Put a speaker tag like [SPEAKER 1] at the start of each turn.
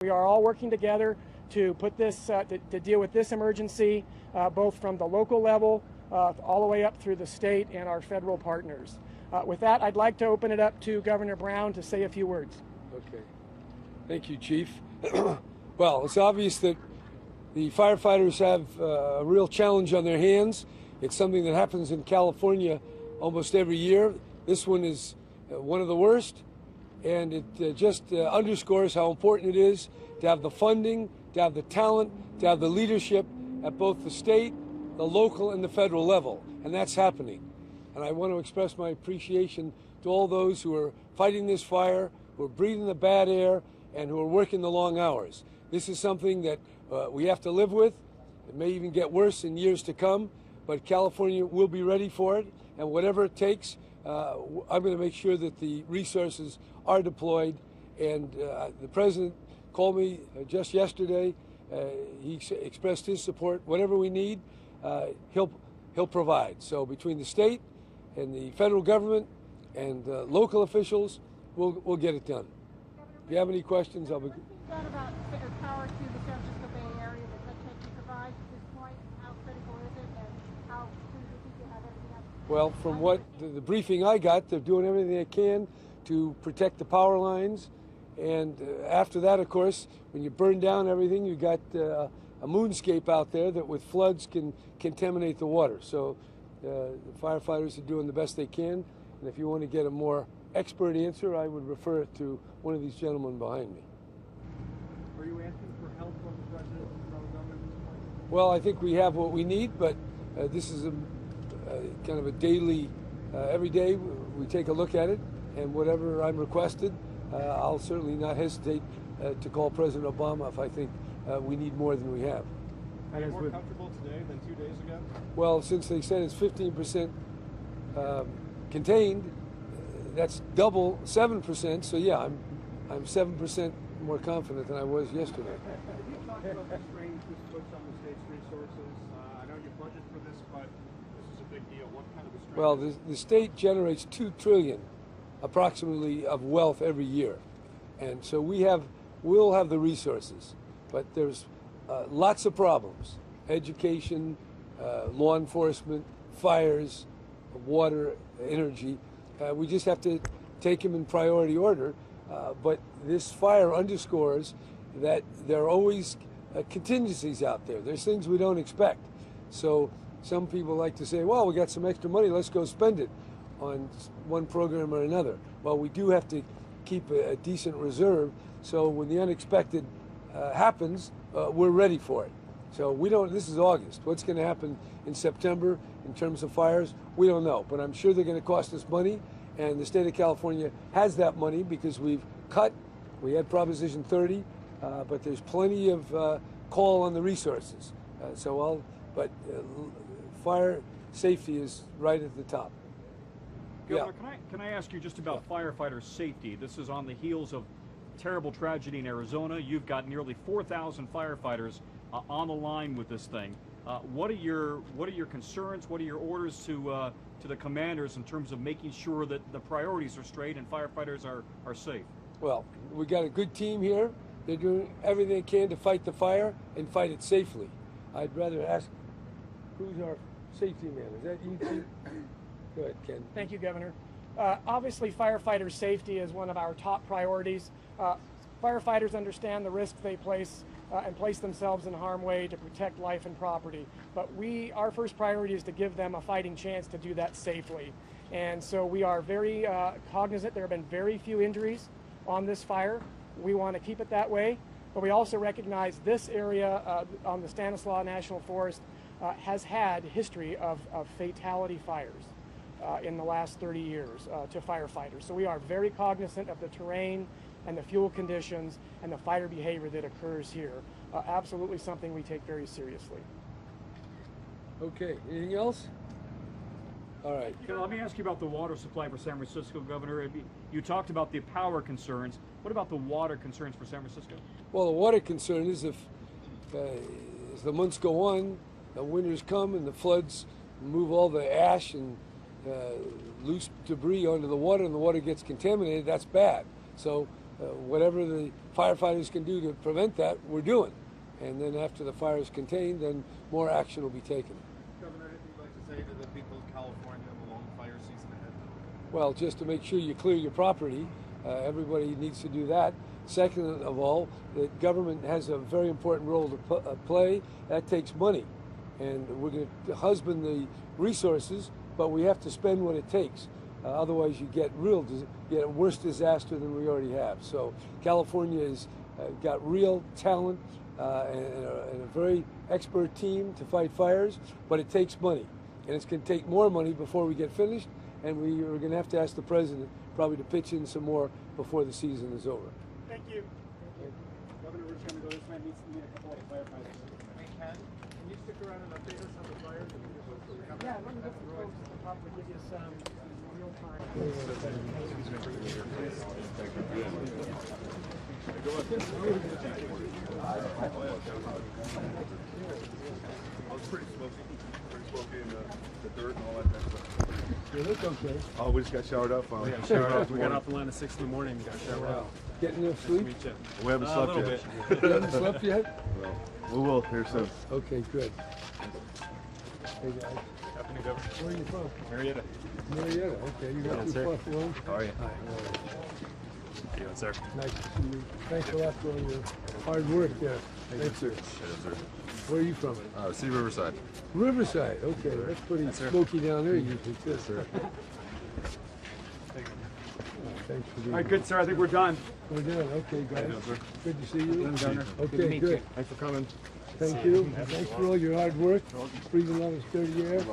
[SPEAKER 1] We are all working together to put this to deal with this emergency, both from the local level all the way up through the state and our federal partners. With that, I'd like to open it up to Governor Brown to say a few words.
[SPEAKER 2] Okay. Thank you, Chief. Well, it's obvious that the firefighters have a real challenge on their hands. It's something that happens in California almost every year. This one is one of the worst, and it just underscores how important it is to have the funding, to have the talent, to have the leadership at both the state, the local, and the federal level, and that's happening. And I want to express my appreciation to all those who are fighting this fire, who are breathing the bad air, and who are working the long hours. This is something that we have to live with. It may even get worse in years to come, but California will be ready for it, and whatever it takes, I'm going to make sure that the resources are deployed. And the President called me just yesterday. He expressed his support. Whatever we need, he'll provide. So between the state and the federal government and local officials, we'll get it done. If you have any questions, I'll be.
[SPEAKER 3] What about bigger power to the San Francisco Bay Area that can provide at this point? How critical is it, and how soon do you think you'll have everything up?
[SPEAKER 2] Well, from what the briefing I got, they're doing everything they can to protect the power lines. And after that, of course, when you burn down everything, you got a moonscape out there that with floods can contaminate the water. So the firefighters are doing the best they can. And if you want to get a more expert answer, I would refer it to one of these gentlemen behind me.
[SPEAKER 4] Are you asking for help from the President and the federal government at this point?
[SPEAKER 2] Well, I think we have what we need, but this is a kind of a daily, every day we take a look at it, and whatever I'm requested, I'll certainly not hesitate to call President Obama if I think we need more than we have.
[SPEAKER 4] Are you more comfortable today than 2 days ago?
[SPEAKER 2] Well, since they said it's 15% contained, that's double 7%. So yeah, I'm 7% more confident than I was yesterday.
[SPEAKER 4] Have you talked about the strains this puts on the state's resources? I know you budget for this, but this is a big deal. What kind of a strain?
[SPEAKER 2] Well, the state generates $2 trillion, approximately, of wealth every year, and so we'll have the resources, but there's lots of problems: education, law enforcement, fires, water, energy. We just have to take them in priority order. But this fire underscores that there are always contingencies out there. There's things we don't expect. So some people like to say, well, we got some extra money, let's go spend it on one program or another. Well, we do have to keep a decent reserve, so when the unexpected happens, we're ready for it. So this is August. What's going to happen in September in terms of fires, we don't know. But I'm sure they're going to cost us money. And the state of California has that money because we had Proposition 30, but there's plenty of call on the resources. But fire safety is right at the top.
[SPEAKER 5] Governor, can I ask you just about firefighter safety? This is on the heels of terrible tragedy in Arizona. You've got nearly 4,000 firefighters on the line with this thing. What are your concerns? What are your orders to the commanders in terms of making sure that the priorities are straight and firefighters are safe? Well,
[SPEAKER 2] we got a good team here. They're doing everything they can to fight the fire and fight it safely. I'd rather ask, who's our safety man? Is that you, Chief? Go ahead, Ken.
[SPEAKER 1] Thank you, Governor. Obviously, firefighter safety is one of our top priorities. Firefighters understand the risk they place and place themselves in harm's way to protect life and property. But our first priority is to give them a fighting chance to do that safely. And so we are very cognizant. There have been very few injuries on this fire. We want to keep it that way. But we also recognize this area on the Stanislaus National Forest has had history of fatality fires in the last 30 years to firefighters. So we are very cognizant of the terrain and the fuel conditions and the fire behavior that occurs here. Absolutely something we take very seriously.
[SPEAKER 2] Okay, anything else? All right.
[SPEAKER 5] Let me ask you about the water supply for San Francisco, Governor. You talked about the power concerns. What about the water concerns for San Francisco?
[SPEAKER 2] Well, the water concern is if as the months go on, the winters come and the floods move all the ash and loose debris onto the water, and the water gets contaminated, that's bad. So whatever the firefighters can do to prevent that, we're doing. And then after the fire is contained, then more action will be taken.
[SPEAKER 4] Governor, anything you'd like to say to the people of California in the long fire season ahead?
[SPEAKER 2] Well, just to make sure you clear your property, everybody needs to do that. Second of all, the government has a very important role to play. That takes money, and we're going to husband the resources, but we have to spend what it takes. Otherwise, you get a worse disaster than we already have. So California has got real talent and a very expert team to fight fires, but it takes money, and it's going to take more money before we get finished. And we are going to have to ask the president probably to pitch in some more before the season is over.
[SPEAKER 1] Thank you.
[SPEAKER 4] Governor, we're just going to go this way. Meet a couple of firefighters. Hey, Ken, can you stick around and update us on the fires?
[SPEAKER 1] Yeah, let me get the folks to probably give you some real time.
[SPEAKER 4] Oh, it's pretty smoky. Pretty smoky in the dirt and all that kind of stuff.
[SPEAKER 2] You look okay.
[SPEAKER 4] Oh, we just got showered up.
[SPEAKER 6] We got off the line at 6 in the morning and got showered
[SPEAKER 2] Wow.
[SPEAKER 6] out.
[SPEAKER 2] Getting enough sleep?
[SPEAKER 4] We haven't slept
[SPEAKER 6] little
[SPEAKER 4] yet.
[SPEAKER 6] bit.
[SPEAKER 2] You haven't slept yet?
[SPEAKER 4] Well, we will here soon.
[SPEAKER 2] Okay, good. Hey guys,
[SPEAKER 6] Afternoon, Governor.
[SPEAKER 2] where are you from?
[SPEAKER 6] Marietta.
[SPEAKER 2] Marietta. Okay, you got
[SPEAKER 6] Yes,
[SPEAKER 2] too
[SPEAKER 6] sir.
[SPEAKER 2] far to go.
[SPEAKER 6] How are you?
[SPEAKER 2] Hi.
[SPEAKER 6] How you doing, sir?
[SPEAKER 2] Nice to see you. Thanks a lot for all your hard work there. Thanks, sir. Where are you from?
[SPEAKER 7] City Riverside.
[SPEAKER 2] Riverside. Okay, that's pretty smoky down there usually too.
[SPEAKER 7] Yes, sir.
[SPEAKER 2] Thanks for being
[SPEAKER 6] All right, good, sir. I think we're done.
[SPEAKER 2] We're done. Okay, guys.
[SPEAKER 7] sir.
[SPEAKER 2] Good to see you.
[SPEAKER 6] Governor.
[SPEAKER 2] Okay, good.
[SPEAKER 6] Thanks for coming.
[SPEAKER 2] Thank you. Thanks for all your hard work. Breathing on this dirty air.